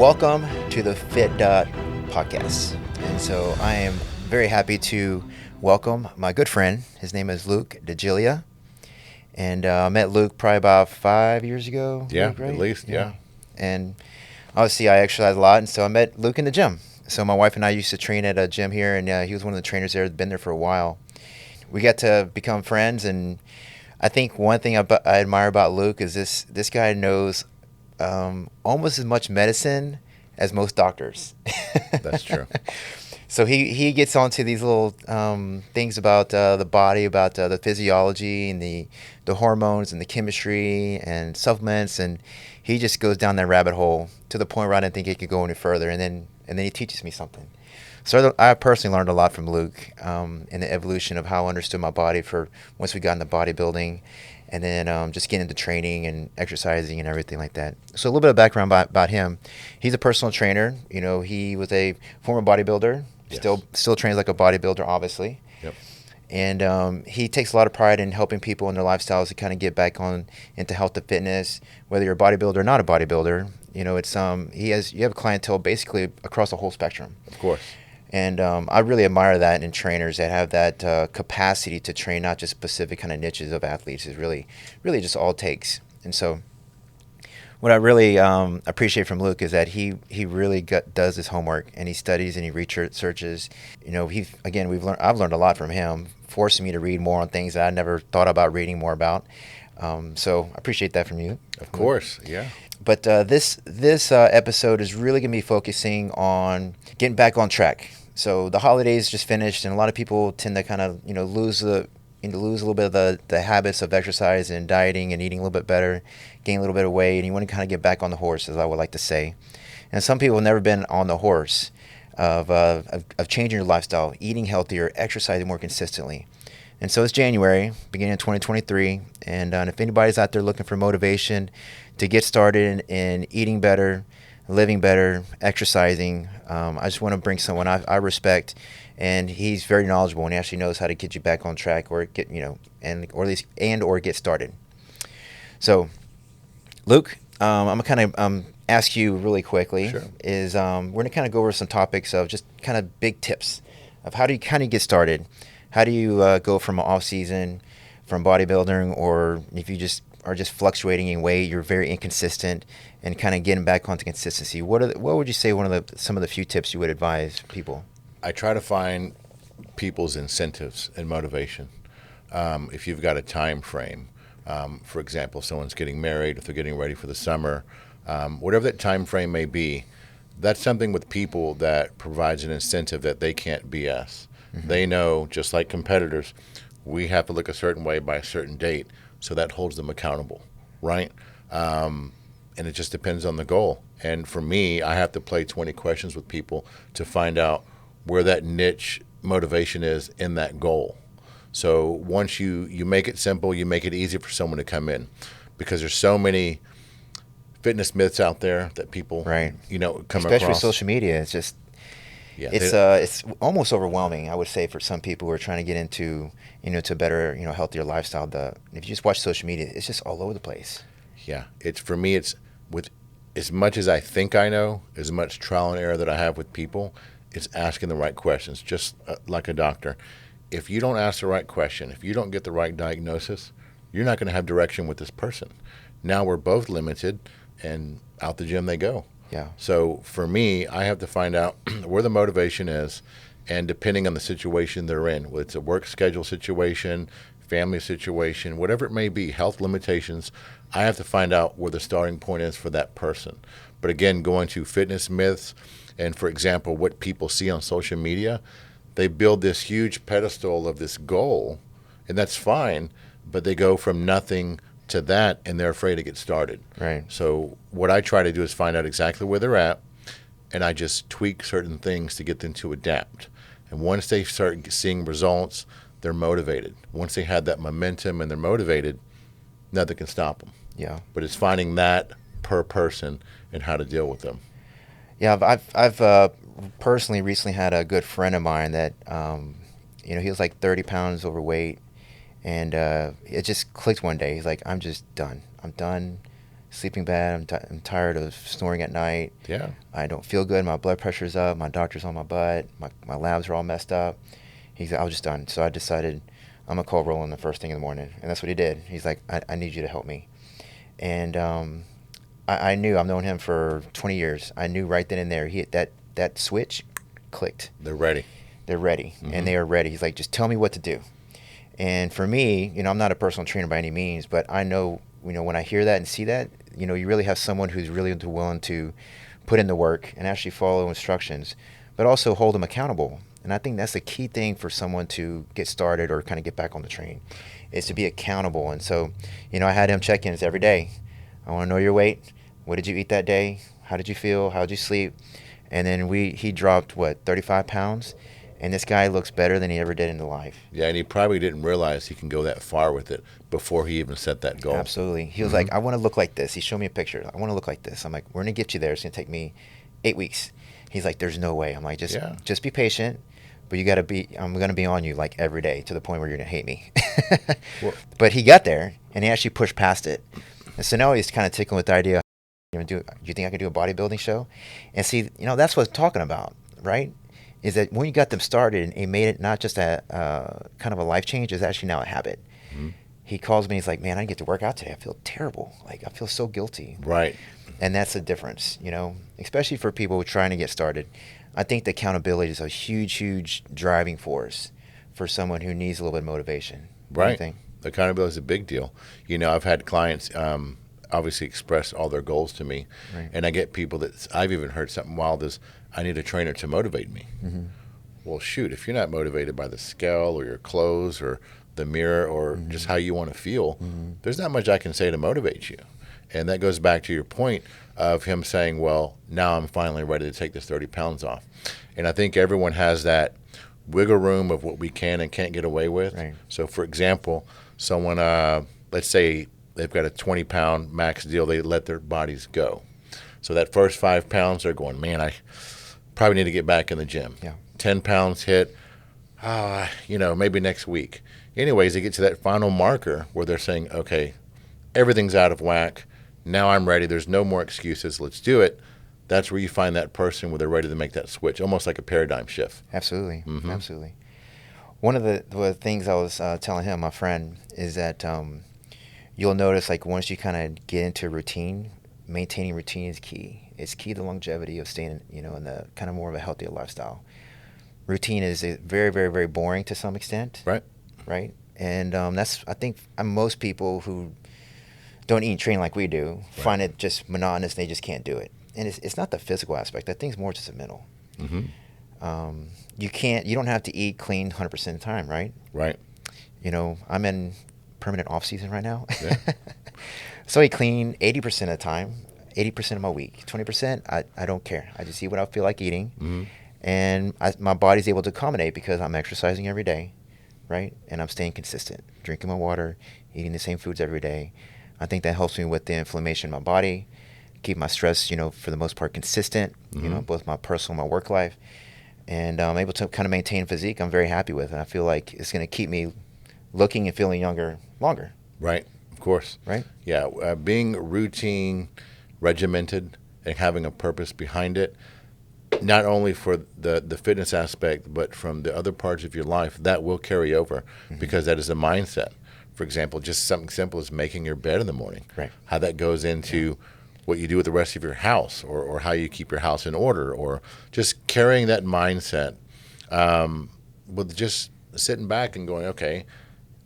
Welcome to the FitDoc podcast. And so I am very happy to welcome my good friend. His name is Luke Degelia. And I met Luke probably about 5 years ago. Yeah, Luke, right? at least, yeah. And obviously I exercise a lot, and so I met Luke in the gym. So my wife and I used to train at a gym here, and he was one of the trainers there, been there for a while. We got to become friends, and I think one thing I admire about Luke is this guy knows almost as much medicine as most doctors. That's true. So he gets onto these little things about the body, about the physiology and the hormones and the chemistry and supplements, and he just goes down that rabbit hole to the point where I didn't think he could go any further, and then he teaches me something. So I personally learned a lot from Luke in the evolution of how I understood my body for once we got into bodybuilding, and then just getting into training and exercising and everything like that. So a little bit of background about him. He's a personal trainer. You know, he was a former bodybuilder. Yes. Still trains like a bodybuilder, obviously. Yep. And he takes a lot of pride in helping people in their lifestyles to kind of get back on into health and fitness, whether you're a bodybuilder or not a bodybuilder. You know, it's you have a clientele basically across the whole spectrum. Of course. And I really admire that in trainers that have that capacity to train not just specific kind of niches of athletes. Is really just all it takes. And so what I really appreciate from Luke is that he really does his homework, and he studies and he researches. You know, I've learned a lot from him, forcing me to read more on things that I never thought about reading more about. So I appreciate that from you. Of course, yeah. But this episode is really going to be focusing on getting back on track. So the holidays just finished, and a lot of people tend to kind of lose a little bit of the habits of exercise and dieting and eating a little bit better, gain a little bit of weight, and you want to kind of get back on the horse, as I would like to say. And some people have never been on the horse of changing your lifestyle, eating healthier, exercising more consistently. And so it's January, beginning of 2023, and if anybody's out there looking for motivation to get started in eating better, living better, exercising, I just want to bring someone I respect, and he's very knowledgeable, and he actually knows how to get you back on track or get or get started. So, Luke, I'm gonna kind of ask you really quickly. Sure. We're gonna kind of go over some topics of just kind of big tips of how do you kind of get started. How do you go from off season, from bodybuilding, or if you just are just fluctuating in weight, you're very inconsistent, and kind of getting back onto consistency? What would you say some of the few tips you would advise people? I try to find people's incentives and motivation. If you've got a time frame, for example, if someone's getting married, if they're getting ready for the summer, whatever that time frame may be, that's something with people that provides an incentive that they can't BS. Mm-hmm. They know, just like competitors, we have to look a certain way by a certain date, so that holds them accountable, right? And it just depends on the goal. And for me, I have to play 20 questions with people to find out where that niche motivation is in that goal. So once you make it simple, you make it easy for someone to come in, because there's so many fitness myths out there that people come across. Especially with social media, it's just it's almost overwhelming, I would say, for some people who are trying to get into to a better healthier lifestyle. If you just watch social media, it's just all over the place. Yeah, it's with as much as I think I know, as much trial and error that I have with people, it's asking the right questions, just like a doctor. If you don't ask the right question, if you don't get the right diagnosis, you're not going to have direction with this person. Now we're both limited, and out the gym they go. Yeah. So for me, I have to find out where the motivation is, and depending on the situation they're in, whether it's a work schedule situation, family situation, whatever it may be, health limitations, I have to find out where the starting point is for that person. But again, going to fitness myths, and for example, what people see on social media, they build this huge pedestal of this goal, and that's fine, but they go from nothing to that, and they're afraid to get started. Right. So what I try to do is find out exactly where they're at, and I just tweak certain things to get them to adapt. And once they start seeing results, they're motivated. Once they have that momentum and they're motivated, nothing can stop them. Yeah. But it's finding that per person and how to deal with them. Yeah, I've personally recently had a good friend of mine that he was like 30 pounds overweight, and it just clicked one day. He's like, I'm just done. I'm done sleeping bad. I'm tired of snoring at night. Yeah. I don't feel good. My blood pressure's up. My doctor's on my butt. My labs are all messed up. He's like, I was just done. So I decided I'm going to call Roland the first thing in the morning. And that's what he did. He's like, I need you to help me. And I knew, I've known him for 20 years. I knew right then and there, that switch clicked. They're ready. They're ready. And they are ready. He's like, just tell me what to do. And for me, I'm not a personal trainer by any means, but I know, when I hear that and see that, you really have someone who's really willing to put in the work and actually follow instructions, but also hold them accountable. And I think that's the key thing for someone to get started or kind of get back on the train, is to be accountable. And so, I had him check-ins every day. I want to know your weight. What did you eat that day? How did you feel? How did you sleep? And then he dropped, 35 pounds? And this guy looks better than he ever did in his life. Yeah, and he probably didn't realize he can go that far with it before he even set that goal. Absolutely. He was like, I want to look like this. He showed me a picture. I want to look like this. I'm like, we're going to get you there. It's going to take me 8 weeks. He's like, there's no way. I'm like, just be patient. But I'm going to be on you like every day to the point where you're going to hate me. Well, but he got there and he actually pushed past it. And so now he's kind of tickling with the idea, do you think I could do a bodybuilding show? And see, that's what I'm talking about, right? Is that when you got them started and it made it not just a kind of a life change, it's actually now a habit. Mm-hmm. He calls me, he's like, man, I get to work out today. I feel terrible. Like, I feel so guilty. Right. And that's the difference, especially for people who are trying to get started. I think the accountability is a huge, huge driving force for someone who needs a little bit of motivation. Right. What do you think? Accountability is a big deal. I've had clients obviously express all their goals to me. Right. And I get people I've even heard something wild as, I need a trainer to motivate me. Mm-hmm. Well, shoot, if you're not motivated by the scale or your clothes or the mirror or just how you want to feel, there's not much I can say to motivate you. And that goes back to your point of him saying, well, now I'm finally ready to take this 30 pounds off. And I think everyone has that wiggle room of what we can and can't get away with. Right. So, for example, someone, let's say they've got a 20-pound max deal, they let their bodies go. So that first 5 pounds, they're going, man, I probably need to get back in the gym. Yeah. 10 pounds hit, maybe next week. Anyways, they get to that final marker where they're saying, okay, everything's out of whack. Now I'm ready. There's no more excuses. Let's do it. That's where you find that person where they're ready to make that switch, almost like a paradigm shift. Absolutely. Mm-hmm. Absolutely. One of the things I was telling him, my friend, is that you'll notice, like, once you kind of get into a routine, maintaining routine is key. It's key to longevity of staying, in the kind of more of a healthier lifestyle. Routine is very, very, very boring to some extent. Right. Right. And I think most people who don't eat and train like we do find it just monotonous. And they just can't do it. And it's not the physical aspect. I think it's more just the mental. Mm-hmm. You don't have to eat clean 100% of the time, right? Right. I'm in permanent off season right now. Yeah. So I eat clean 80% of the time. 80% of my week. 20%, I don't care. I just eat what I feel like eating. Mm-hmm. And my body's able to accommodate because I'm exercising every day, right? And I'm staying consistent, drinking my water, eating the same foods every day. I think that helps me with the inflammation in my body, keep my stress, for the most part consistent, both my personal and my work life. And I'm able to kind of maintain physique I'm very happy with. And I feel like it's going to keep me looking and feeling younger longer. Right. Of course. Right? Yeah. Being routine, regimented, and having a purpose behind it, not only for the fitness aspect, but from the other parts of your life, that will carry over because that is a mindset. For example, just something simple as making your bed in the morning. Right. How that goes into what you do with the rest of your house or how you keep your house in order or just carrying that mindset with just sitting back and going, okay,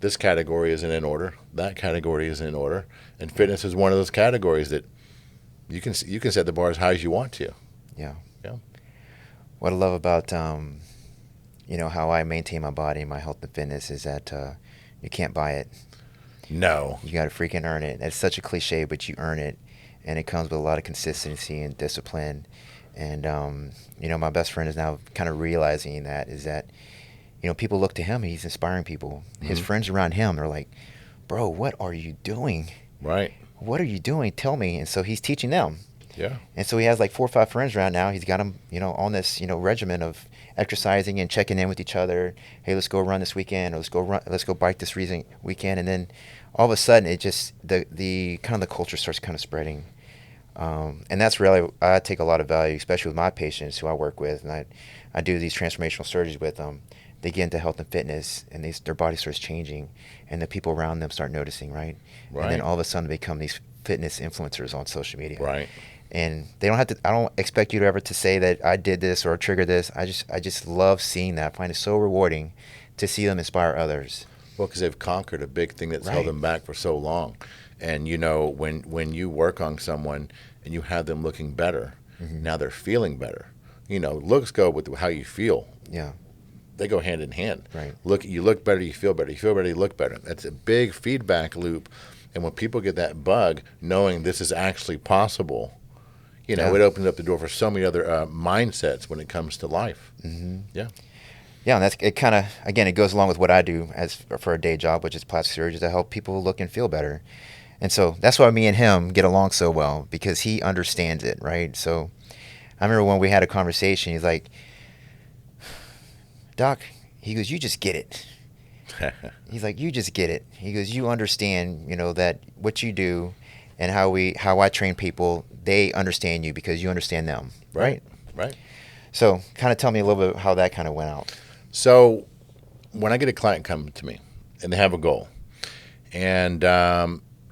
this category isn't in order, that category isn't in order, and fitness is one of those categories that you can set the bar as high as you want to. Yeah. Yeah. What I love about how I maintain my body and my health and fitness is that you can't buy it. No. You got to freaking earn it. It's such a cliche, but you earn it, and it comes with a lot of consistency and discipline. And my best friend is now kind of realizing that people look to him. He's inspiring people. Mm-hmm. His friends around him are like, bro, what are you doing? Right. What are you doing? Tell me. And so he's teaching them. Yeah. And so he has like 4 or 5 friends around now. He's got them, on this, regimen of exercising and checking in with each other. Hey, let's go run this weekend, or let's go bike this weekend. And then all of a sudden it just the kind of the culture starts kind of spreading. And that's really, I take a lot of value, especially with my patients who I work with, and I do these transformational surgeries with them. They get into health and fitness, and their body starts changing, and the people around them start noticing, right? And then all of a sudden they become these fitness influencers on social media. Right. And they don't have to, I don't expect you to ever to say that I did this or trigger this. I just love seeing that. I find it so rewarding to see them inspire others. Well, because they've conquered a big thing that's held them back for so long. And, you know, when you work on someone and you have them looking better, now they're feeling better. You know, looks go with how you feel. Yeah. They go hand in hand. Right. You look better, you feel better. You feel better, you look better. That's a big feedback loop. And when people get that bug, knowing this is actually possible, you know, it opens up the door for so many other mindsets when it comes to life. Yeah. Yeah, and it kind of, again, it goes along with what I do for a day job, which is plastic surgery, to help people look and feel better. And so that's why me and him get along so well, because he understands it, right? So I remember when we had a conversation, he's like, Doc, he goes, you just get it. He's like, you just get it. He goes, you understand, you know, that what you do and how I train people, they understand you because you understand them, right? Right. So kind of tell me a little bit how that kind of went out. So when I get a client come to me and they have a goal, and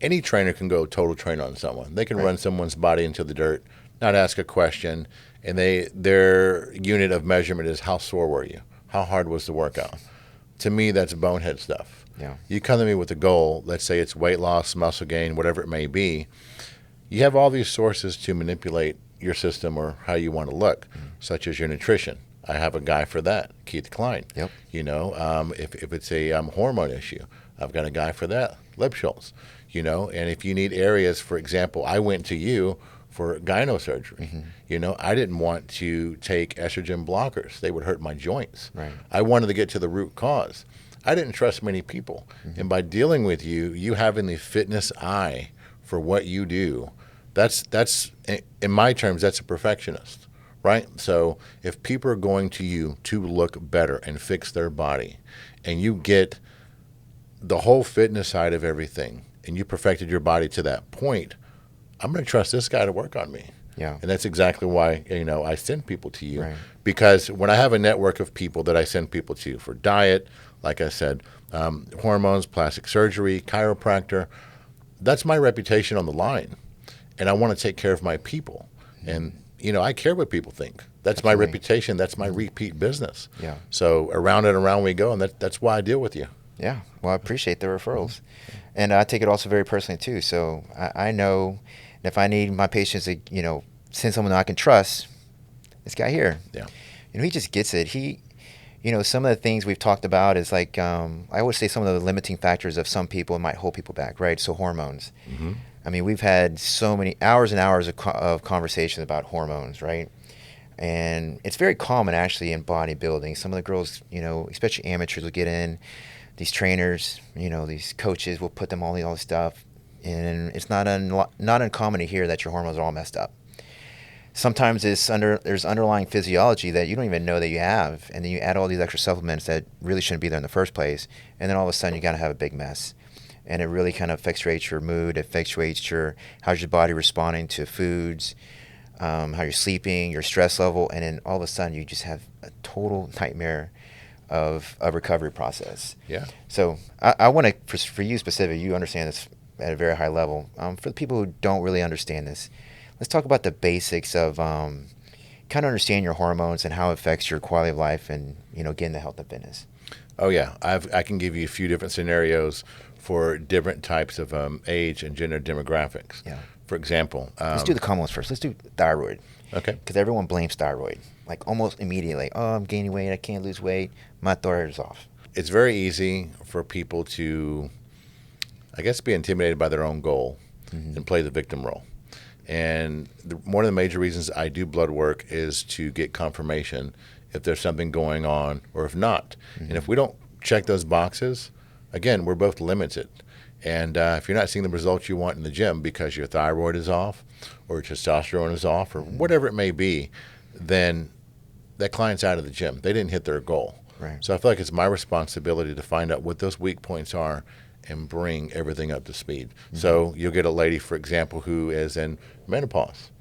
any trainer can go total train on someone. They can run someone's body into the dirt, not ask a question, and their unit of measurement is how sore were you? How hard was the workout? To me, that's bonehead stuff. Yeah. You come to me with a goal, let's say it's weight loss, muscle gain, whatever it may be. You have all these sources to manipulate your system or how you want to look, such as your nutrition. I have a guy for that, Keith Klein. Yep. You know, if it's a hormone issue, I've got a guy for that, Leb Schultz. You know, and if you need areas, for example, I went to you for gynosurgery. You know, I didn't want to take estrogen blockers. They would hurt my joints. Right. I wanted to get to the root cause. I didn't trust many people. And by dealing with you having the fitness eye for what you do, that's in my terms, that's a perfectionist, right? So if people are going to you to look better and fix their body, and you get the whole fitness side of everything, and you perfected your body to that point, I'm going to trust this guy to work on me. Yeah. And that's exactly why, you know, I send people to you. Right. Because when I have a network of people that I send people to for diet, like I said, hormones, plastic surgery, chiropractor, that's my reputation on the line. And I want to take care of my people. And, you know, I care what people think. That's my reputation. That's my repeat business. Yeah. So around and around we go, and that's why I deal with you. Yeah. Well, I appreciate the referrals. And I take it also very personally, too. So I know if I need my patients to, you know, send someone I can trust, this guy here. Yeah. You know, he just gets it. You know, some of the things we've talked about is like, I always say some of the limiting factors of some people might hold people back, right? So hormones. I mean, we've had so many hours and hours of conversations about hormones, right? And it's very common, actually, in bodybuilding. Some of the girls, you know, especially amateurs, will get in. These trainers, you know, these coaches will put them all this stuff. And it's not uncommon to hear that your hormones are all messed up. Sometimes there's underlying physiology that you don't even know that you have, and then you add all these extra supplements that really shouldn't be there in the first place, and then all of a sudden you got to have a big mess. And it really kind of effectuates your mood, effectuates how's your body responding to foods, how you're sleeping, your stress level, and then all of a sudden you just have a total nightmare of a recovery process. Yeah. So I want to, for you specific, you understand this at a very high level. For the people who don't really understand this, let's talk about the basics of kind of understand your hormones and how it affects your quality of life and, you know, getting the health and fitness. Oh, yeah. I can give you a few different scenarios for different types of age and gender demographics. Yeah. For example. Let's do the common ones first. Let's do thyroid. Okay. Because everyone blames thyroid. Like almost immediately. Oh, I'm gaining weight. I can't lose weight. My thyroid is off. It's very easy for people to, I guess, be intimidated by their own goal and play the victim role. And one of the major reasons I do blood work is to get confirmation if there's something going on or if not. And if we don't check those boxes, again, we're both limited. And if you're not seeing the results you want in the gym because your thyroid is off or your testosterone is off or whatever it may be, then that client's out of the gym. They didn't hit their goal. Right. So I feel like it's my responsibility to find out what those weak points are and bring everything up to speed. So you'll get a lady, for example, who is in menopause.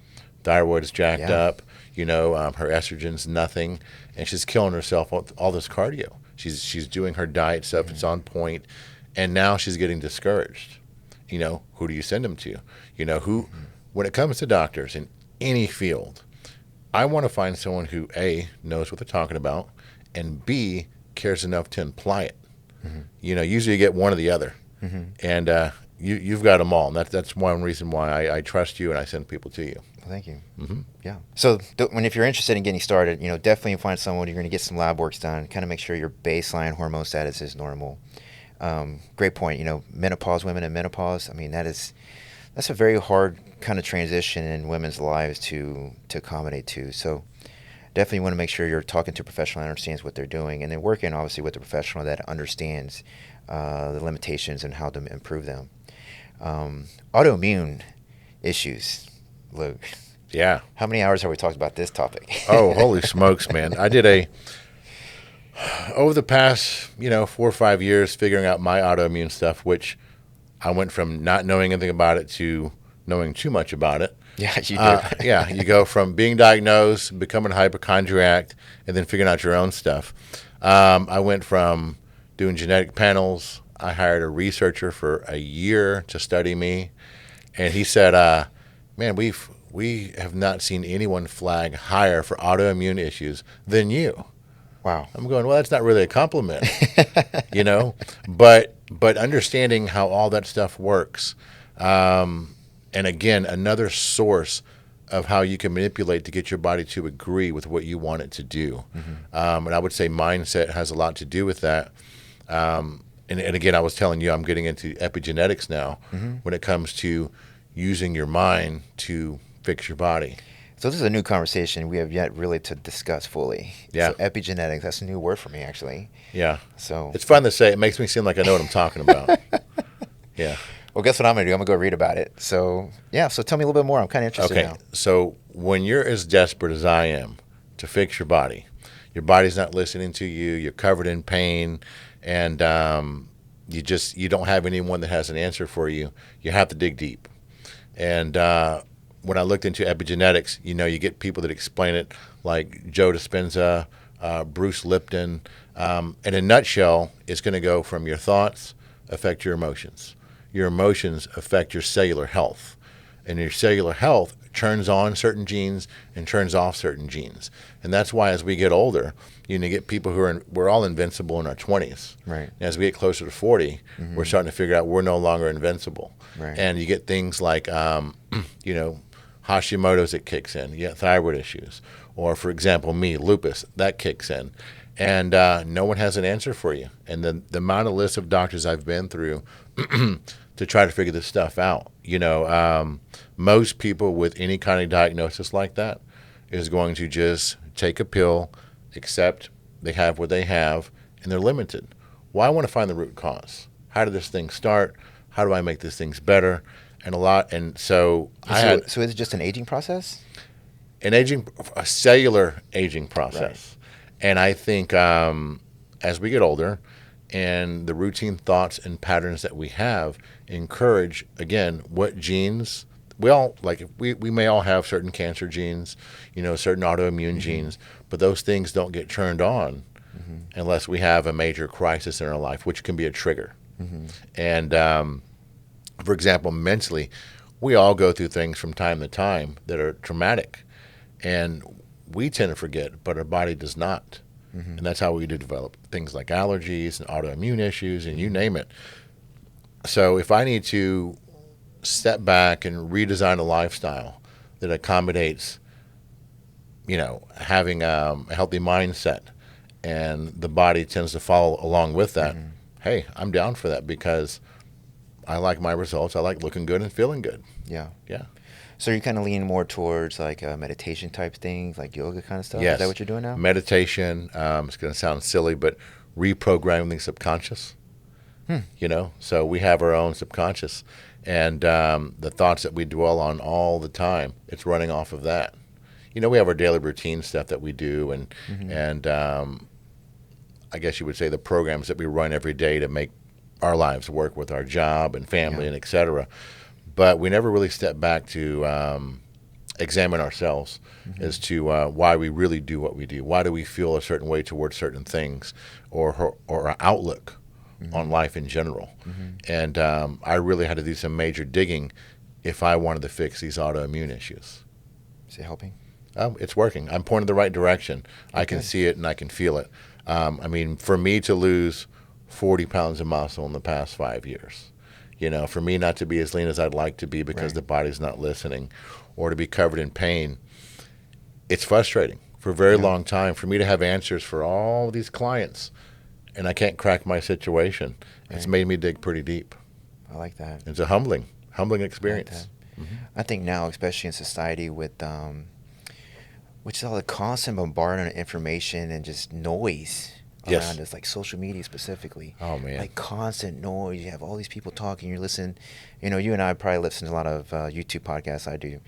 Thyroid is jacked up, her estrogen's nothing, and she's killing herself with all this cardio. She's doing her diet stuff, it's on point, and now she's getting discouraged. Who do you send them to? When it comes to doctors in any field, I want to find someone who, A, knows what they're talking about, and B, cares enough to apply it. Usually you get one or the other, and you've got them all. And that's one reason why I trust you and I send people to you. Well, thank you. Yeah. So if you're interested in getting started, definitely find someone. You're going to get some lab works done. Kind of make sure your baseline hormone status is normal. Great point. Menopause, women in menopause. I mean, that's a very hard kind of transition in women's lives to accommodate to. So definitely want to make sure you're talking to a professional that understands what they're doing, and then working obviously with a professional that understands the limitations and how to improve them. Autoimmune issues, Luke. Yeah. How many hours have we talked about this topic? Oh, holy smokes, man. I did over the past, 4 or 5 years figuring out my autoimmune stuff, which I went from not knowing anything about it to knowing too much about it. Yeah, you do. Yeah, you go from being diagnosed, becoming a hypochondriac, and then figuring out your own stuff. I went from doing genetic panels. I hired a researcher for a year to study me, and he said, man, we have not seen anyone flag higher for autoimmune issues than you. Wow. I'm going, well, that's not really a compliment, but understanding how all that stuff works. And again, another source of how you can manipulate to get your body to agree with what you want it to do. And I would say mindset has a lot to do with that. And again, I was telling you, I'm getting into epigenetics now when it comes to using your mind to fix your body. So this is a new conversation we have yet really to discuss fully. Yeah. So epigenetics, that's a new word for me, actually. Yeah. So it's fun to say. It makes me seem like I know what I'm talking about. Yeah. Well, guess what I'm going to do? I'm going to go read about it. So, so tell me a little bit more. I'm kind of interested now. So when you're as desperate as I am to fix your body's not listening to you, you're covered in pain, and you don't have anyone that has an answer for you, you have to dig deep. And when I looked into epigenetics, you get people that explain it like Joe Dispenza, Bruce Lipton. In a nutshell, it's going to go from your thoughts affect your emotions. Your emotions affect your cellular health. And your cellular health turns on certain genes and turns off certain genes. And that's why as we get older, you get people we're all invincible in our 20s. Right. And as we get closer to 40, we're starting to figure out we're no longer invincible. Right. And you get things like, Hashimoto's that kicks in. You get thyroid issues. Or, for example, me, lupus, that kicks in. And no one has an answer for you. And the amount of lists of doctors I've been through to try to figure this stuff out. Most people with any kind of diagnosis like that is going to just take a pill, accept they have what they have, and they're limited. Well, I want to find the root cause. How did this thing start? How do I make these things better? And so is it just an aging process? A cellular aging process. Right. And I think as we get older, and the routine thoughts and patterns that we have encourage, again, what genes we may all have certain cancer genes, certain autoimmune genes, but those things don't get turned on unless we have a major crisis in our life, which can be a trigger. And for example, mentally, we all go through things from time to time that are traumatic, and we tend to forget, but our body does not. And that's how we develop things like allergies and autoimmune issues and you name it. So if I need to step back and redesign a lifestyle that accommodates, having a healthy mindset, and the body tends to follow along with that, hey, I'm down for that because I like my results. I like looking good and feeling good. Yeah. Yeah. So you're kind of leaning more towards like meditation type things, like yoga kind of stuff? Yes. Is that what you're doing now? Meditation, it's going to sound silly, but reprogramming the subconscious. So we have our own subconscious, and the thoughts that we dwell on all the time, it's running off of that. We have our daily routine stuff that we do, and I guess you would say the programs that we run every day to make our lives, work with our job and family Yeah. and et cetera. But we never really step back to examine ourselves as to why we really do what we do. Why do we feel a certain way towards certain things, or our outlook on life in general? And I really had to do some major digging if I wanted to fix these autoimmune issues. Is it helping? It's working. I'm pointing the right direction. I can good. see it and I can feel it. I mean, for me to lose 40 pounds of muscle in the past 5 years, for me not to be as lean as I'd like to be because Right. the body's not listening, or to be covered in pain, it's frustrating for a very long time for me to have answers for all these clients, and I can't crack my situation. It's Right. made me dig pretty deep. I like that. It's a humbling I like experience. that. I think now, especially in society with which is all the constant bombardment of information and just noise Yes. around us, like social media specifically. Oh, man. Like constant noise. You have all these people talking. You're listening. You and I probably listen to a lot of YouTube podcasts. I do.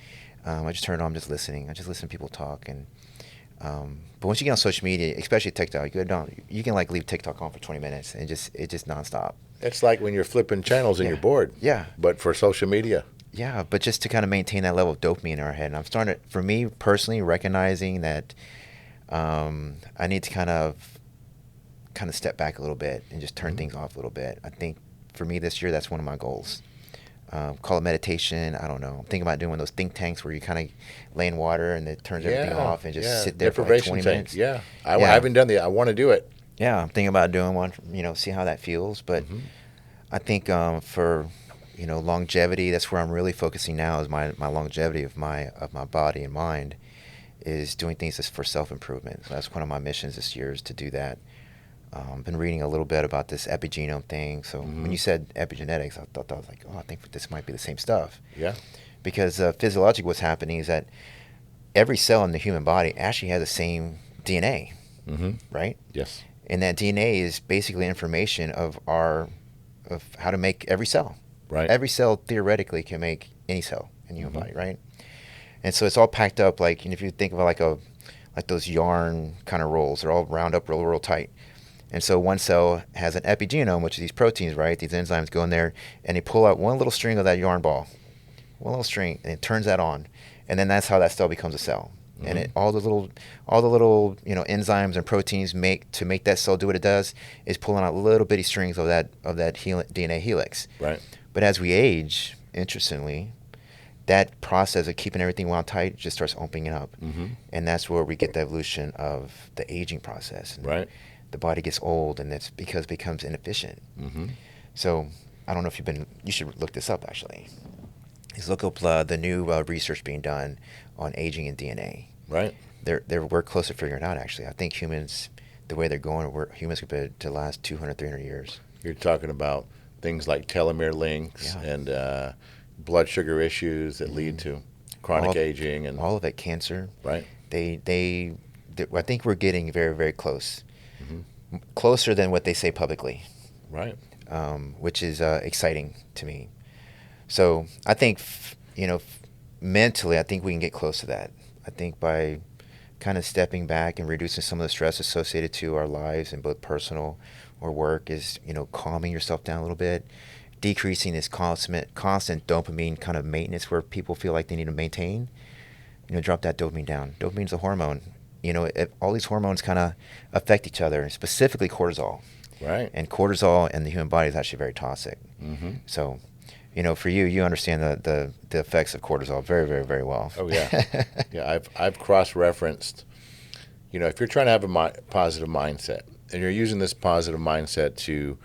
I just turn it on, I'm just listening. I just listen to people talk. And but once you get on social media, especially TikTok, you can like leave TikTok on for 20 minutes and it's just nonstop. It's like when you're flipping channels and Yeah. you're bored. Yeah. But for social media. Yeah, but just to kind of maintain that level of dopamine in our head. And I'm starting to, for me personally, recognizing that I need to kind of step back a little bit and just turn things off a little bit. I think for me this year, that's one of my goals. Call it meditation. I don't know. I'm thinking about doing one of those think tanks where you kind of lay in water and it turns everything off and just sit there for like Deprivation 20 tank. minutes. Yeah. I Yeah. haven't done that. I want to do it. Yeah, I'm thinking about doing one, see how that feels. But I think for longevity, that's where I'm really focusing now, is my longevity of my body and mind, is doing things just for self-improvement. So that's one of my missions this year, is to do that. Been reading a little bit about this epigenome thing. So when you said epigenetics, I thought, I was like, oh, I think this might be the same stuff. Yeah. Because physiologically what's happening is that every cell in the human body actually has the same DNA, right? Yes. And that DNA is basically information of how to make every cell. Right. Every cell theoretically can make any cell in the human body, right? And so it's all packed up like, and if you think of it like those yarn kind of rolls, they're all wound up real tight. And so one cell has an epigenome, which is these proteins, right? These enzymes go in there and they pull out one little string of that yarn ball, one little string, and it turns that on, and then that's how that cell becomes a cell. And all the little enzymes and proteins to make that cell do what it does is pulling out little bitty strings of that DNA helix. Right. But as we age, interestingly, that process of keeping everything wound tight just starts opening up, and that's where we get the evolution of the aging process. And Right. the body gets old, and it's because it becomes inefficient. So I don't know if you should look this up actually. Is look up the new research being done on aging and DNA. Right. We're close to figuring it out actually. I think humans, the way they're going, humans could be to last 200, 300 years. You're talking about things like telomere links and blood sugar issues that lead to chronic aging and all of it, cancer. right. I think we're getting very, very close, closer than what they say publicly, Right. which is exciting to me. So I think, mentally, I think we can get close to that. I think by kind of stepping back and reducing some of the stress associated to our lives in both personal or work is, calming yourself down a little bit, decreasing this constant dopamine kind of maintenance where people feel like they need to maintain, drop that dopamine down. Dopamine's a hormone. All these hormones kind of affect each other, specifically cortisol. Right. And cortisol in the human body is actually very toxic. So, for you understand the effects of cortisol very, very, very well. Oh yeah. Yeah. I've cross-referenced. If you're trying to have a positive mindset and you're using this positive mindset to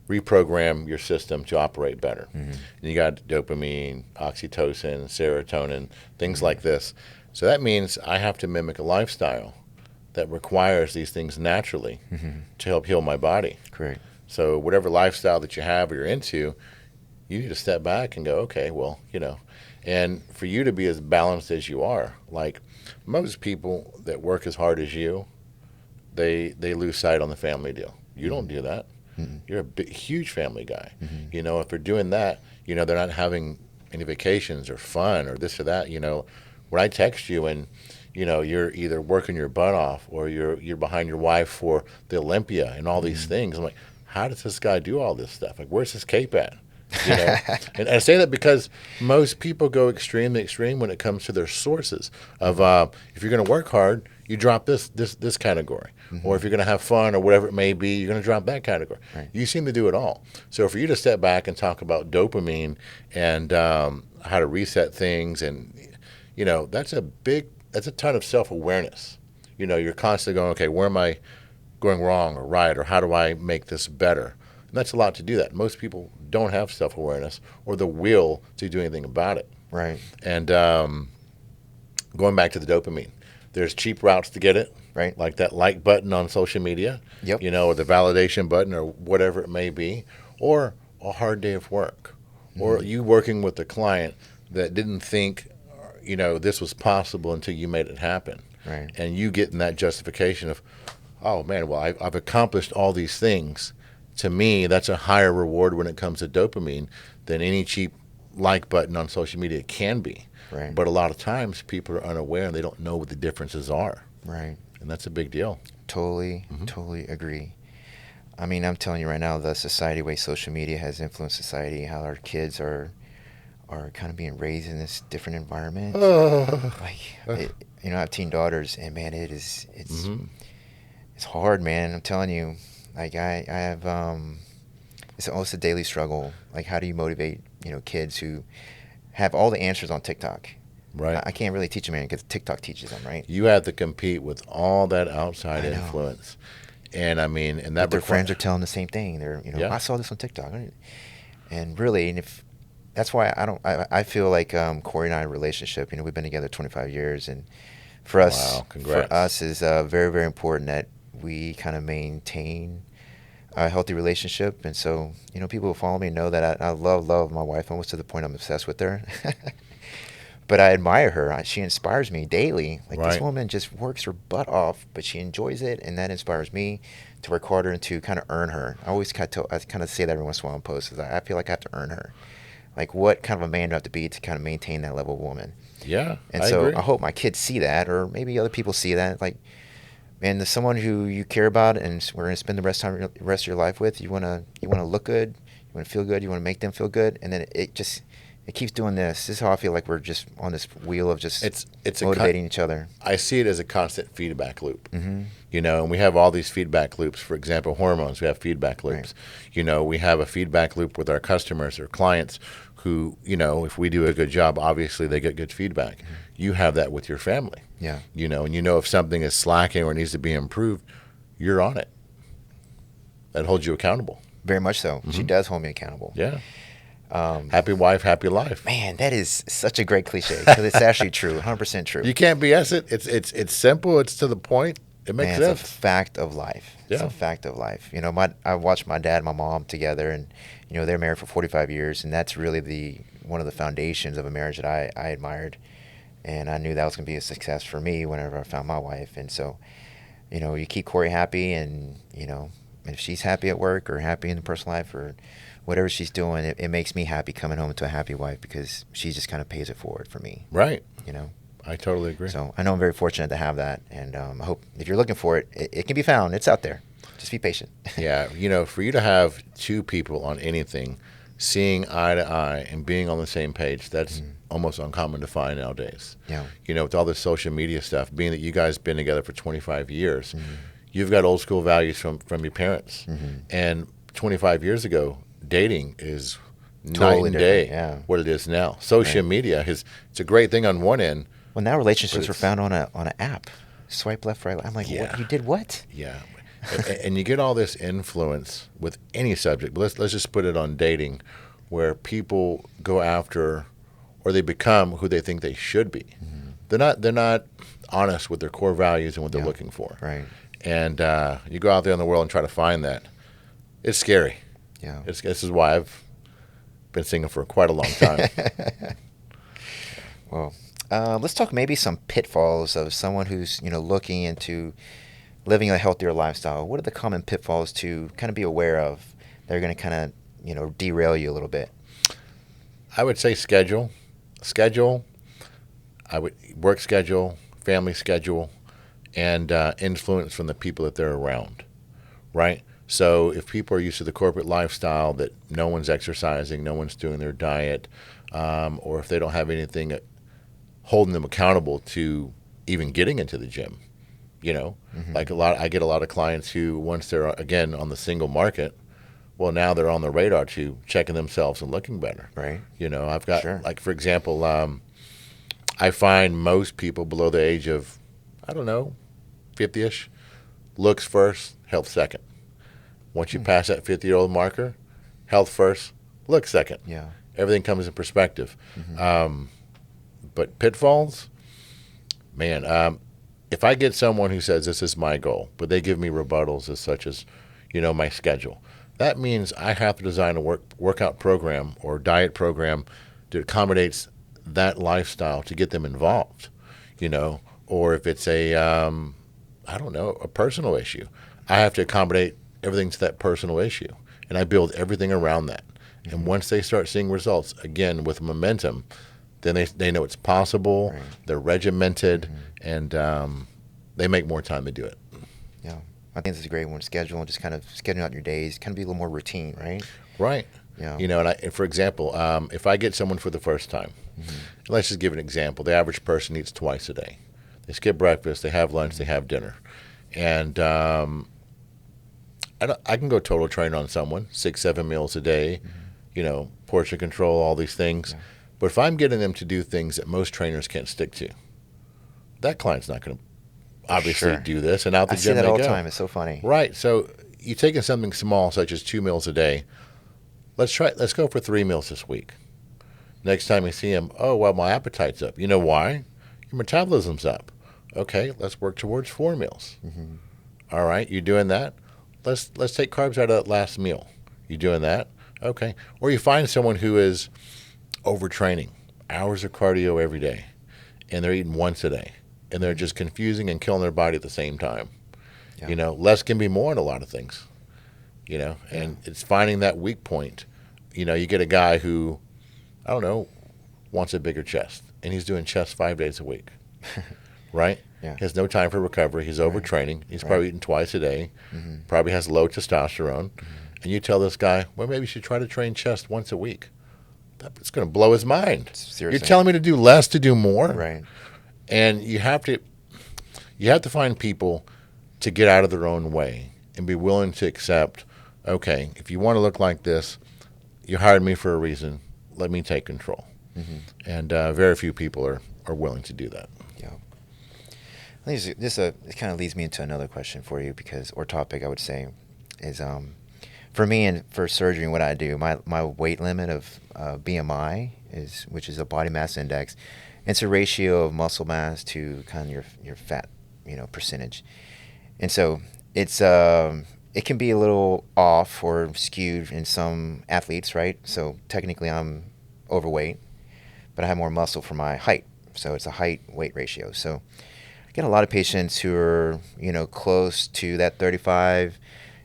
reprogram your system to operate better, and you got dopamine, oxytocin, serotonin, things like this. So that means I have to mimic a lifestyle that requires these things naturally to help heal my body. Correct. So whatever lifestyle that you have or you're into, you need to step back and go, okay, well, and for you to be as balanced as you are, like most people that work as hard as you, they lose sight on the family deal. You don't do that. You're a huge family guy. If they're doing that, they're not having any vacations or fun or this or that. When I text you and you're either working your butt off or you're behind your wife for the Olympia and all these things, I'm like, how does this guy do all this stuff? Like, where's his cape at? You know, and I say that because most people go extremely extreme when it comes to their sources of if you're going to work hard, you drop this category, or if you're going to have fun or whatever it may be, you're going to drop that category. Right. You seem to do it all. So for you to step back and talk about dopamine and how to reset things, and you know, that's a ton of self-awareness. You know, you're constantly going, okay, where am I going wrong or right, or how do I make this better? And that's a lot to do that. Most people don't have self-awareness or the will to do anything about it. Right. And going back to the dopamine, there's cheap routes to get it, Right. like that like button on social media, Yep. you know, or the validation button or whatever it may be, or a hard day of work, or you working with a client that didn't think, you know, this was possible until you made it happen. Right. And you getting that justification of, oh man, well, I've accomplished all these things. To me, that's a higher reward when it comes to dopamine than any cheap like button on social media can be. Right. But a lot of times people are unaware and they don't know what the differences are. Right. And that's a big deal. Totally agree. I mean, I'm telling you right now, the society way social media has influenced society, how our kids are kind of being raised in this different environment. You know, I have teen daughters, and man, it's hard, man. I'm telling you, like I have, it's almost a daily struggle. Like, how do you motivate, you know, kids who have all the answers on TikTok? Right. I can't really teach them anything because TikTok teaches them, right? You have to compete with all that outside influence. And I mean, and that but their friends are telling the same thing. They're, you know, I saw this on TikTok, and really, and if that's why I feel like Corey and I relationship. You know, we've been together 25 years, and for us, is very, very important that we kind of maintain a healthy relationship. And so, you know, people who follow me know that I love my wife, almost to the point I'm obsessed with her. But I admire her. She inspires me daily. Like, this woman just works her butt off, but she enjoys it, and that inspires me to work harder and to kind of earn her. I always kind of say that every once in a while in posts. Is I feel like I have to earn her. Like, what kind of a man do I have to be to kind of maintain that level of woman? Yeah, and I so agree. I hope my kids see that, or maybe other people see that. Like, man, there's someone who you care about, and we're gonna spend the rest of your life with. You wanna look good, you wanna feel good, you wanna make them feel good, and then it keeps doing this. This is how I feel like we're just on this wheel of just it's motivating each other. I see it as a constant feedback loop. You know, and we have all these feedback loops. For example, hormones, we have feedback loops. You know, we have a feedback loop with our customers or clients who, you know, if we do a good job, obviously they get good feedback. You have that with your family. Yeah. You know, and you know if something is slacking or needs to be improved, you're on it. That holds you accountable. Very much so. She does hold me accountable. Yeah. Happy wife, happy life. Man, that is such a great cliche, because it's actually true, 100% true. You can't BS it. It's simple. It's to the point. It makes sense. It's a fact of life. It's a fact of life. You know, I watched my dad and my mom together, and you know, they're married for 45 years, and that's really one of the foundations of a marriage that I admired, and I knew that was going to be a success for me whenever I found my wife. And so, you know, you keep Corey happy, and you know, if she's happy at work or happy in the personal life or whatever she's doing, it makes me happy coming home to a happy wife, because she just kind of pays it forward for me. Right. You know. I totally agree. So I know I'm very fortunate to have that, and I hope if you're looking for it, it can be found. It's out there. Just be patient. Yeah, you know, for you to have two people on anything, seeing eye to eye and being on the same page, that's almost uncommon to find nowadays. Yeah. You know, with all this social media stuff, being that you guys been together for 25 years, you've got old school values from your parents. And 25 years ago, dating is Totally night and day different, what it is now. Social media it's a great thing on one end. Well, now relationships are found on an app. Swipe left, right. I'm like, what? You did what? Yeah. And you get all this influence with any subject. But let's just put it on dating, where people go after, or they become who they think they should be. They're not honest with their core values and what they're looking for. Right. And you go out there in the world and try to find that. It's scary. Yeah. This is why I've been single for quite a long time. Well, let's talk maybe some pitfalls of someone who's, you know, looking into living a healthier lifestyle. What are the common pitfalls to kind of be aware of that are going to kind of, you know, derail you a little bit? I would say schedule. I would work schedule, family schedule, and influence from the people that they're around, right? So if people are used to the corporate lifestyle that no one's exercising, no one's doing their diet, or if they don't have anything holding them accountable to even getting into the gym, like I get a lot of clients who, once they're again on the single market, well, now they're on the radar to checking themselves and looking better. Right. I've got, Sure. like, for example, I find most people below the age of, I don't know, 50-ish, looks first, health second. Once you pass that 50-year-old marker, health first, look second. Yeah. Everything comes in perspective. But pitfalls, man, if I get someone who says this is my goal, but they give me rebuttals as such as, my schedule, that means I have to design a workout program or diet program that accommodates that lifestyle to get them involved, or if it's a personal issue, I have to accommodate everything to that personal issue, and I build everything around that. And once they start seeing results, again, with momentum, then they know it's possible, Right. they're regimented, and they make more time to do it. Yeah. I think this is a great one. Schedule, just kind of scheduling out your days, kind of be a little more routine, right? Right. Yeah. And for example, if I get someone for the first time, let's just give an example. The average person eats twice a day. They skip breakfast, they have lunch, they have dinner. And I can go total train on someone, 6-7 meals a day, portion control, all these things. Yeah. But if I'm getting them to do things that most trainers can't stick to, that client's not going to obviously Sure. do this. And out the I see gym that they all go. the time. It's so funny. Right. So you're taking something small, such as 2 meals a day. Let's go for 3 meals this week. Next time you see them, oh, well, my appetite's up. You know why? Your metabolism's up. Okay, let's work towards 4 meals. All right, you doing that? Let's take carbs out of that last meal. You doing that? Okay. Or you find someone who is overtraining, hours of cardio every day, and they're eating once a day, and they're just confusing and killing their body at the same time. Yeah. Less can be more in a lot of things. And it's finding that weak point. You get a guy who, I don't know, wants a bigger chest, and he's doing chest 5 days a week, right? Yeah. He has no time for recovery. He's overtraining. He's probably eating twice a day, probably has low testosterone. And you tell this guy, well, maybe you should try to train chest once a week. It's going to blow his mind. Seriously. You're telling me to do less to do more? Right. And you have to find people to get out of their own way and be willing to accept, okay, if you want to look like this, you hired me for a reason. Let me take control. And very few people are willing to do that. Yeah. I think it kind of leads me into another question for you or topic I would say is for me and for surgery, what I do, my weight limit of BMI which is a body mass index. It's a ratio of muscle mass to kind of your fat, percentage. And so it can be a little off or skewed in some athletes, right? So technically I'm overweight, but I have more muscle for my height. So it's a height-weight ratio. So I get a lot of patients who are, close to that 35,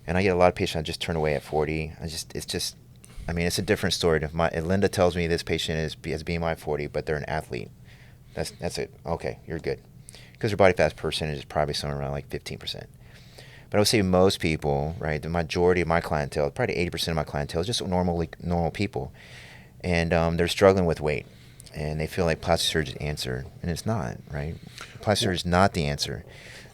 and I get a lot of patients I just turn away at 40. It's a different story. If Linda tells me this patient has BMI 40, but they're an athlete, that's it. Okay, you're good. Because their body fat percentage is probably somewhere around like 15%. But I would say most people, right, the majority of my clientele, probably 80% of my clientele is just normal people. And they're struggling with weight. And they feel like plastic surgery is the answer. And it's not, right? Plastic surgery is not the answer.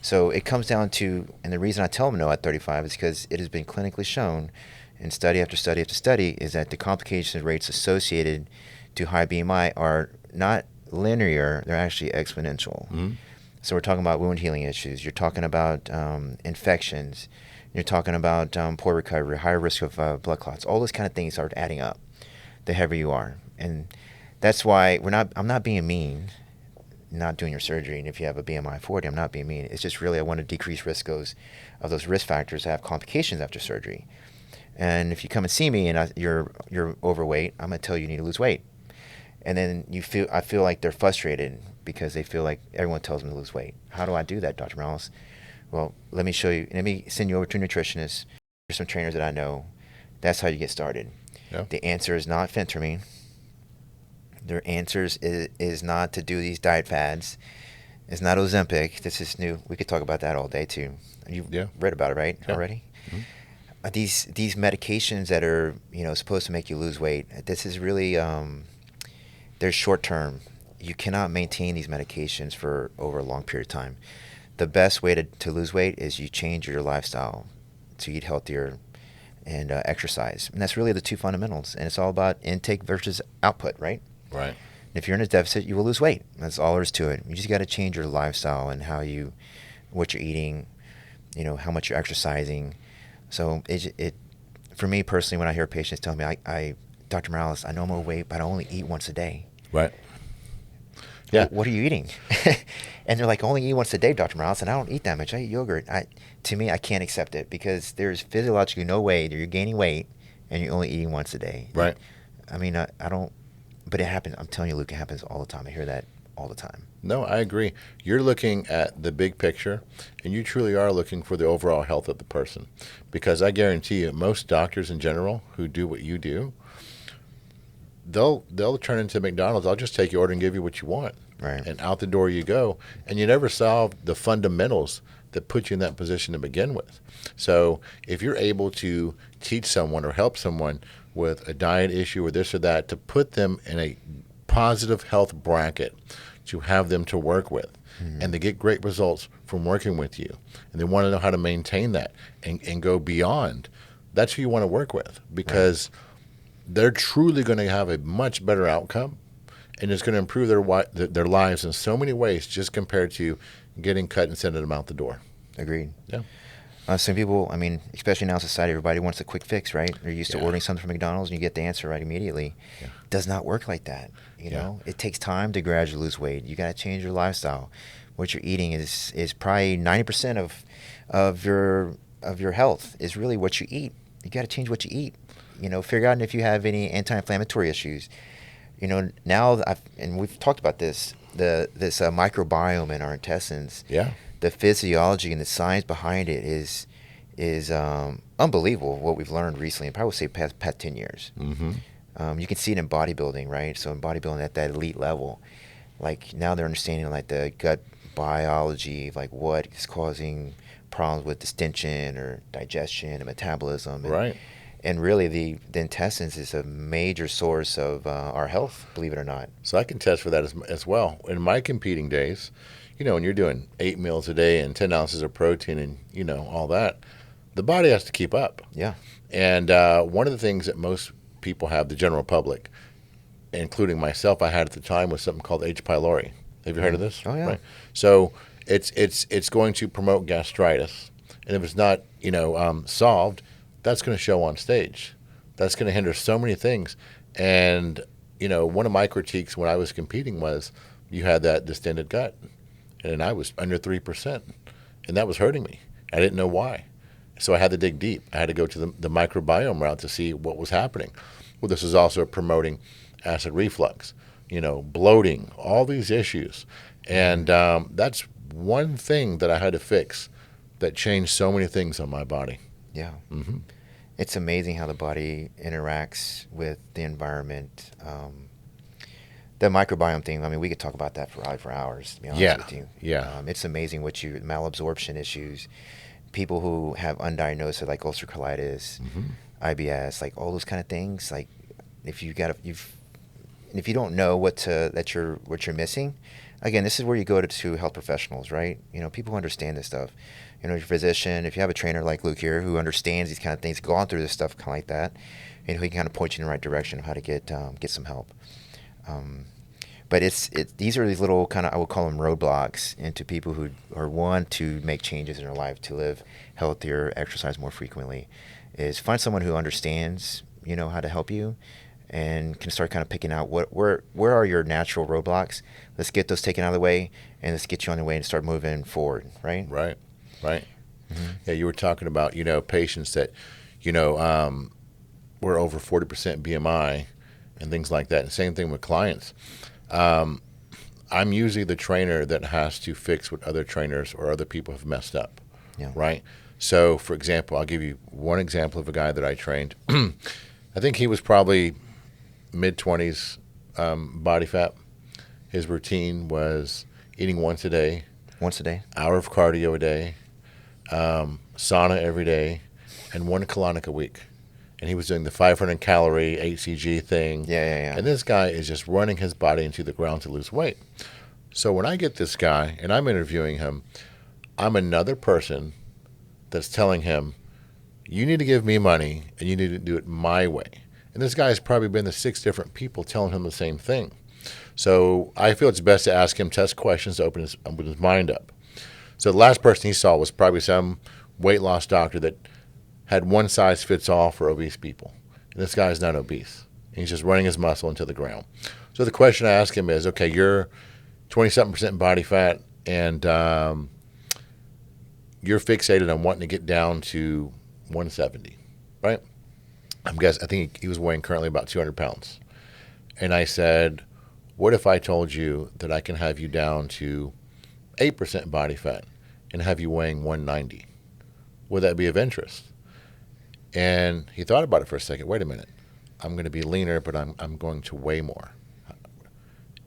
So it comes down to, and the reason I tell them no at 35 is because it has been clinically shown in study after study after study is that the complication rates associated to high BMI are not linear, they're actually exponential. So we're talking about wound healing issues. You're talking about infections. You're talking about poor recovery, higher risk of blood clots. All those kind of things start adding up the heavier you are. And that's why I'm not being mean, not doing your surgery. And if you have a BMI 40, I'm not being mean. It's just really I want to decrease risk of those risk factors that have complications after surgery. And if you come and see me and you're overweight, I'm going to tell you need to lose weight. And then I feel like they're frustrated because they feel like everyone tells them to lose weight. How do I do that, Dr. Morales? Well, let me show you. Let me send you over to a nutritionist. There's some trainers that I know. That's how you get started. Yeah. The answer is not phentermine. Their answers is not to do these diet fads. It's not Ozempic. This is new. We could talk about that all day too. You've read about it, right? Yeah. Already? these medications that are supposed to make you lose weight. This is really they're short term. You cannot maintain these medications for over a long period of time. The best way to lose weight is you change your lifestyle to eat healthier and exercise. And that's really the two fundamentals. And it's all about intake versus output, right? Right. If you're in a deficit, you will lose weight. That's all there is to it. You just got to change your lifestyle and what you're eating, how much you're exercising. So it for me personally, when I hear patients tell me, Dr. Morales, I know I'm overweight, but I only eat once a day. Right. Yeah. What are you eating? And they're like, I only eat once a day, Dr. Morales, and I don't eat that much. I eat yogurt. To me, I can't accept it because there's physiologically no way that you're gaining weight and you're only eating once a day. Right. I mean, I don't, but it happens. I'm telling you, Luke, it happens all the time. I hear that all the time. No, I agree. You're looking at the big picture, and you truly are looking for the overall health of the person. Because I guarantee you, most doctors in general who do what you do, they'll turn into McDonald's. I'll just take your order and give you what you want. Right. And out the door you go. And you never solve the fundamentals that put you in that position to begin with. So if you're able to teach someone or help someone with a diet issue or this or that, to put them in a positive health bracket, to have them to work with, and they get great results from working with you, and they want to know how to maintain that and go beyond, that's who you want to work with, because they're truly going to have a much better outcome, and it's going to improve their lives in so many ways just compared to getting cut and sending them out the door. Agreed. Yeah. Some people, I mean, especially now in society, everybody wants a quick fix, right? They're used to ordering something from McDonald's and you get the answer right immediately. Yeah. It does not work like that. You know, it takes time to gradually lose weight. You got to change your lifestyle. What you're eating is probably 90% of your health is really what you eat. You got to change what you eat. Figure out if you have any anti-inflammatory issues. Now and we've talked about this microbiome in our intestines. Yeah. The physiology and the science behind it is unbelievable. What we've learned recently, and probably say past 10 years. Mm-hmm. You can see it in bodybuilding, right? So in bodybuilding at that elite level, like now they're understanding like the gut biology, like what is causing problems with distension or digestion and metabolism. And, Right. And really, the intestines is a major source of our health, believe it or not. So I can test for that as well. In my competing days, when you're doing 8 meals a day and 10 ounces of protein and, all that, the body has to keep up. Yeah. And one of the things that most people have, the general public, including myself, I had at the time, was something called H. pylori. Have you heard of this? Oh, yeah. Right. So it's going to promote gastritis. And if it's not, solved, that's going to show on stage. That's going to hinder so many things. And, one of my critiques when I was competing was you had that distended gut. And I was under 3%. And that was hurting me. I didn't know why. So I had to dig deep. I had to go to the microbiome route to see what was happening. Well, this is also promoting acid reflux, bloating, all these issues. And that's one thing that I had to fix that changed so many things on my body. Yeah. Mm-hmm. It's amazing how the body interacts with the environment. The microbiome thing, I mean, we could talk about that for hours, to be honest with you. Yeah. It's amazing what malabsorption issues, people who have undiagnosed like ulcerative colitis, IBS, like all those kind of things. Like if you don't know what you're missing, again, this is where you go to health professionals, right? People who understand this stuff. Your physician, if you have a trainer like Luke here who understands these kind of things, gone through this stuff kind of like that, he can kind of point you in the right direction of how to get some help. But these are these little kind of, I would call them roadblocks into people who want to make changes in their life, to live healthier, exercise more frequently, is find someone who understands, how to help you and can start kind of picking out where are your natural roadblocks. Let's get those taken out of the way and let's get you on the way and start moving forward, right? Right. Mm-hmm. Yeah, you were talking about, patients that, were over 40% BMI and things like that. And same thing with clients. I'm usually the trainer that has to fix what other trainers or other people have messed up, right? So, for example, I'll give you one example of a guy that I trained. I think he was probably mid-20s body fat. His routine was eating once a day. Once a day? Hour of cardio a day, sauna every day, and 1 colonic a week. And he was doing the 500 calorie HCG thing. Yeah. And this guy is just running his body into the ground to lose weight. So when I get this guy and I'm interviewing him, I'm another person that's telling him, you need to give me money and you need to do it my way. And this guy has probably been to 6 different people telling him the same thing. So I feel it's best to ask him test questions to open his mind up. So the last person he saw was probably some weight loss doctor that had one size fits all for obese people. And this guy is not obese. He's just running his muscle into the ground. So the question I ask him is, okay, you're 20-something% body fat and you're fixated on wanting to get down to 170, right? I think he was weighing currently about 200 pounds. And I said, what if I told you that I can have you down to 8% body fat and have you weighing 190? Would that be of interest? And he thought about it for a second. Wait a minute. I'm going to be leaner, but I'm going to weigh more.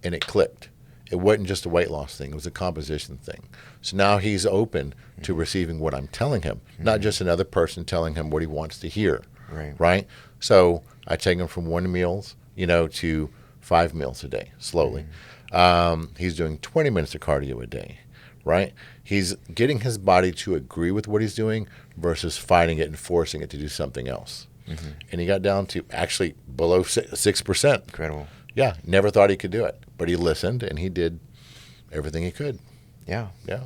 And it clicked. It wasn't just a weight loss thing. It was a composition thing. So now he's open to receiving what I'm telling him, not just another person telling him what he wants to hear. Right? So I take him from 1 meals, to 5 meals a day, slowly. He's doing 20 minutes of cardio a day, right? He's getting his body to agree with what he's doing versus fighting it and forcing it to do something else. And he got down to actually below 6%. Incredible. Yeah, never thought he could do it. But he listened and he did everything he could. Yeah. Yeah.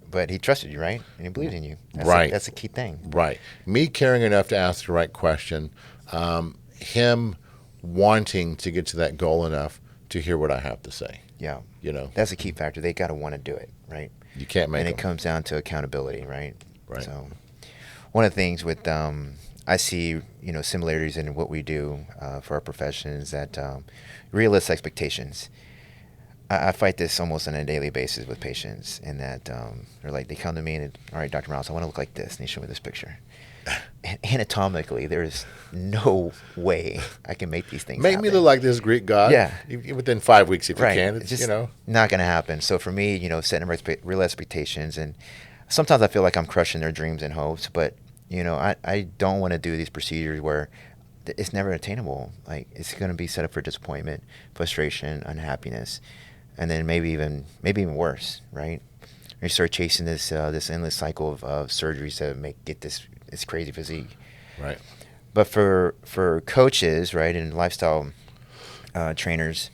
But he trusted you, right? And he believed in you. That's a key thing. Right. Me caring enough to ask the right question, him wanting to get to that goal enough to hear what I have to say. Yeah. That's a key factor. They got to want to do it, right? You can't make And them. it comes down to accountability, right? Right. So one of the things with I see, similarities in what we do for our profession is that realistic expectations. I fight this almost on a daily basis with patients, in that they come to me and, all right, Dr. Morales, I want to look like this, and they show me this picture. And anatomically, there's no way I can make these things Make happen. me look like this Greek god. Yeah. Within 5 weeks, if you can. It's just not going to happen. So for me, setting real expectations, and sometimes I feel like I'm crushing their dreams and hopes, but I don't want to do these procedures where it's never attainable. Like, it's going to be set up for disappointment, frustration, unhappiness, and then maybe even worse, right? You start chasing this endless cycle of surgeries to get this crazy physique. Right. But for coaches, right, and lifestyle trainers,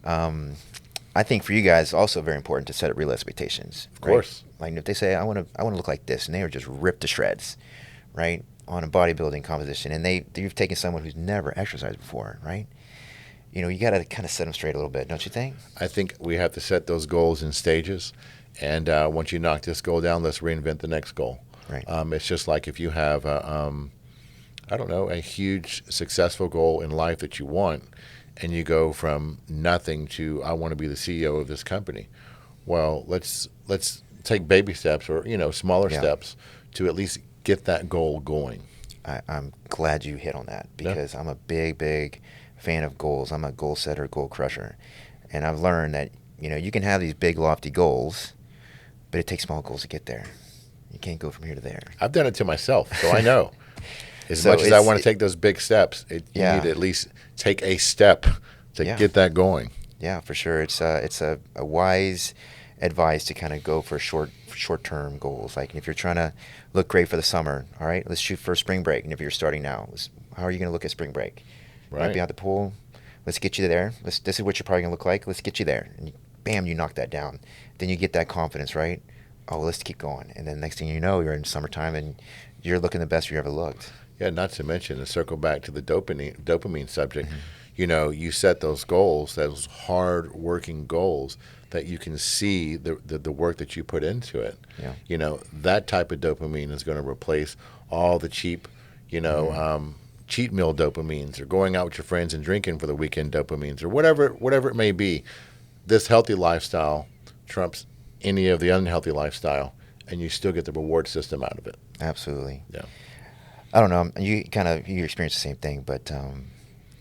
I think for you guys, also very important to set up real expectations. Of course. Like, if they say, I want to look like this, and they are just ripped to shreds, right, on a bodybuilding composition, and you've taken someone who's never exercised before, right? You got to kind of set them straight a little bit, don't you think? I think we have to set those goals in stages, and once you knock this goal down, let's reinvent the next goal. Right. It's just like if you have, a huge successful goal in life that you want, and you go from nothing to, I want to be the CEO of this company. Well, let's take baby steps, or smaller steps to at least get that goal going. I'm glad you hit on that, because I'm a big fan of goals. I'm a goal setter, goal crusher, and I've learned that you can have these big lofty goals, but it takes small goals to get there. You can't go from here to there. I've done it to myself, so I know. As much as I want to take those big steps, you need to at least take a step to get that going. Yeah, for sure. It's a wise advice to kind of go for short-term goals. Like, if you're trying to look great for the summer, all right, let's shoot for spring break. And if you're starting now, how are you going to look at spring break? Right. Might be at the pool. Let's get you there. This is what you're probably going to look like. Let's get you there. And bam, you knock that down. Then you get that confidence, right? Oh, let's keep going. And then next thing you know, you're in summertime and you're looking the best you ever looked. Yeah, not to mention, to circle back to the dopamine subject, you set those goals, those hard-working goals, that you can see the work that you put into it. Yeah. That type of dopamine is going to replace all the cheap, cheat meal dopamines, or going out with your friends and drinking for the weekend dopamines, or whatever it may be. This healthy lifestyle trumps any of the unhealthy lifestyle, and you still get the reward system out of it. Absolutely. Yeah. I don't know. You experience the same thing, but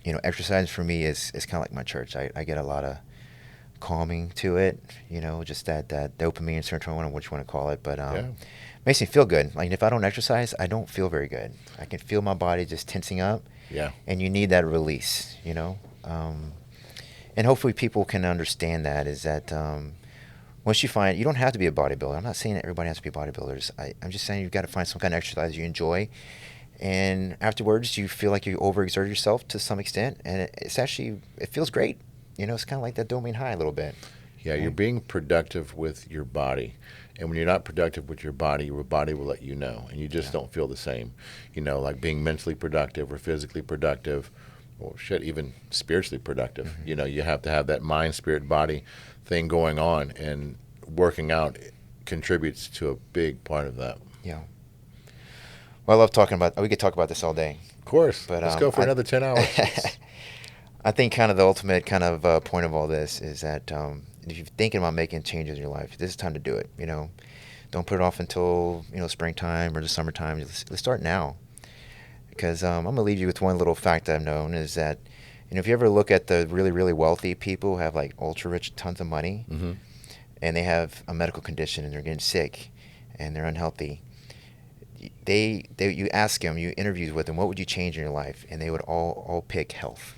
exercise for me is kind of like my church. I get a lot of calming to it. Just that dopamine, serotonin, what you want to call it, but Yeah. makes me feel good. Like if I don't exercise, I don't feel very good. I can feel my body just tensing up. Yeah. And you need that release. And hopefully people can understand that. Is that once you find, you don't have to be a bodybuilder. I'm not saying that everybody has to be bodybuilders. I'm just saying you've got to find some kind of exercise you enjoy, and afterwards you feel like you overexert yourself to some extent, and it feels great. It's kind of like that dopamine high a little bit. Yeah, you're being productive with your body. And when you're not productive with your body will let you know. And you just don't feel the same. Like being mentally productive or physically productive, or even spiritually productive. Mm-hmm. You have to have that mind, spirit, body thing going on. And working out contributes to a big part of that. Yeah. Well, I love talking about, we could talk about this all day. Of course. But, let's go for another 10 hours. I think kind of the ultimate kind of point of all this is that if you're thinking about making changes in your life, this is time to do it. Don't put it off until springtime or the summertime. Let's start now. Because I'm gonna leave you with one little fact I've known is that if you ever look at the really, really wealthy people who have like ultra rich tons of money, Mm-hmm. and they have a medical condition and they're getting sick and they're unhealthy, you ask them, you interviews with them, what would you change in your life, and they would all pick health.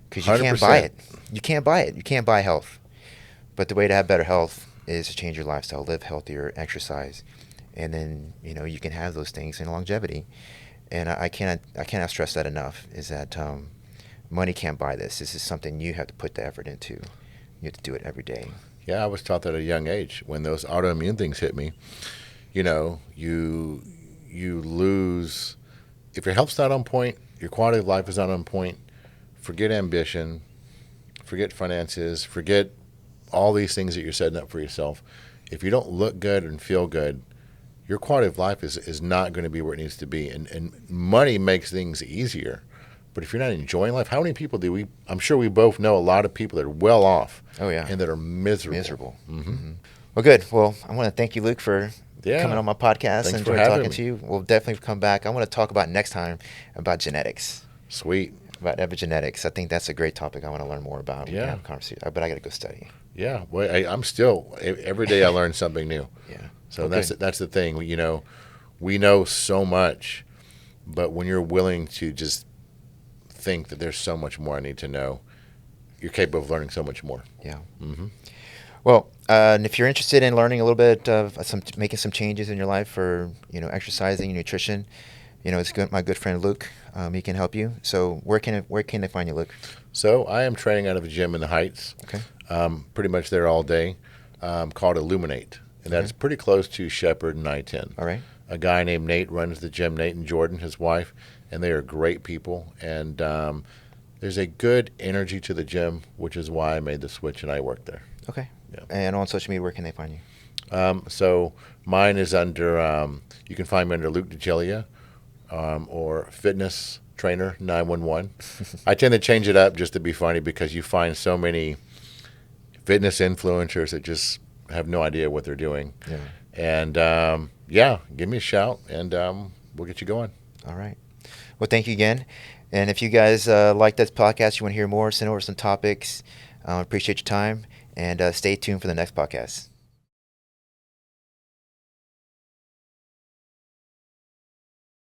Because you can't buy it. You can't buy it. You can't buy health. But the way to have better health is to change your lifestyle, live healthier, exercise, and then you can have those things in longevity. And I cannot stress that enough. Is that money can't buy this. This is something you have to put the effort into. You have to do it every day. Yeah, I was taught that at a young age. When those autoimmune things hit me, you lose. If your health's not on point, your quality of life is not on point. Forget ambition, forget finances, forget all these things that you're setting up for yourself. If you don't look good and feel good, your quality of life is not going to be where it needs to be. And money makes things easier. But if you're not enjoying life, how many people I'm sure we both know a lot of people that are well off. Oh, yeah. And that are miserable. Miserable. Mm-hmm. Mm-hmm. Well, good. Well, I want to thank you, Luke, for coming on my podcast. Thanks and for enjoyed having talking me. to you. We'll definitely come back. I want to talk about next time about genetics. Sweet. About epigenetics. I think that's a great topic I want to learn more about. Yeah. Have a conversation. But I got to go study. Yeah. Well, I'm still, every day I learn something new. Yeah. So Okay. that's the thing. We know so much, but when you're willing to just think that there's so much more I need to know, you're capable of learning so much more. Yeah. Mm-hmm. Well, and if you're interested in learning a little bit of making some changes in your life for exercising, nutrition, it's good. My good friend Luke, he can help you. So where can they find you, Luke? So I am training out of a gym in the Heights. Okay. Pretty much there all day, called Illuminate, and that's pretty close to Shepherd and I-10. All right. A guy named Nate runs the gym, Nate and Jordan, his wife, and they are great people. And there's a good energy to the gym, which is why I made the switch and I work there. Okay. Yeah. And on social media, where can they find you? So mine is under, you can find me under Luke Degelia or Fitness Trainer 911. I tend to change it up just to be funny because you find so many fitness influencers that just have no idea what they're doing. Yeah. And give me a shout and we'll get you going. All right. Well, thank you again. And if you guys like this podcast, you want to hear more, send over some topics. Appreciate your time. And stay tuned for the next podcast.